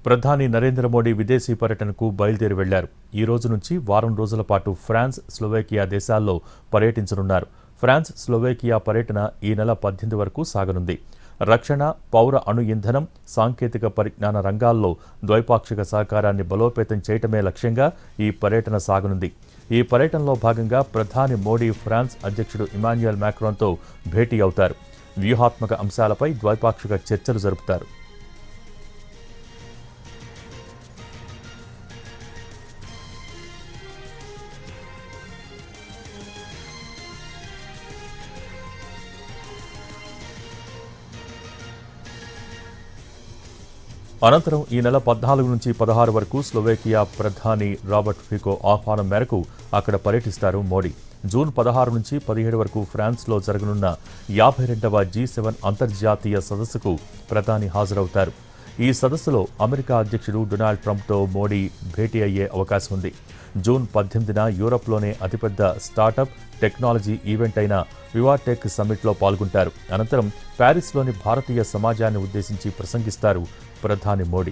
ప్రధాని నరేంద్ర మోడీ విదేశీ పర్యటనకు బయలుదేరి వెళ్లారు. ఈ రోజు నుంచి వారం రోజుల పాటు ఫ్రాన్స్, స్లోవేకియా దేశాల్లో పర్యటించనున్నారు. ఫ్రాన్స్, స్లోవేకియా పర్యటన ఈ నెల 18 వరకు సాగనుంది. రక్షణ, పౌర అణు ఇంధనం, సాంకేతిక పరిజ్ఞాన రంగాల్లో ద్వైపాక్షిక సహకారాన్ని బలోపేతం చేయటమే లక్ష్యంగా ఈ పర్యటన సాగనుంది. ఈ పర్యటనలో భాగంగా ప్రధాని మోడీ ఫ్రాన్స్ అధ్యక్షుడు ఇమాన్యుయల్ మాక్రాన్తో భేటీ అవుతారు. వ్యూహాత్మక అంశాలపై ద్వైపాక్షిక చర్చలు జరుపుతారు. అనంతరం ఈ నెల 14 నుంచి 16 వరకు స్లోవేకియా ప్రధాని రాబర్ట్ ఫికో ఆహ్వానం మేరకు అక్కడ పర్యటిస్తారు మోడీ. జూన్ 16 నుంచి 17 వరకు ఫ్రాన్స్లో జరగనున్న 52వ G7 అంతర్జాతీయ సదస్సుకు ప్రధాని హాజరవుతారు. ఈ సదస్సులో అమెరికా అధ్యక్షుడు డొనాల్డ్ ట్రంప్తో మోడీ భేటీ అయ్యే అవకాశం ఉంది. జూన్ 18న యూరప్లోనే అతిపెద్ద స్టార్టప్ టెక్నాలజీ ఈవెంట్ అయిన వివాటెక్ సమ్మిట్లో పాల్గొంటారు. అనంతరం ప్యారిస్లోని భారతీయ సమాజాన్ని ఉద్దేశించి ప్రసంగిస్తారు ప్రధాని మోడీ.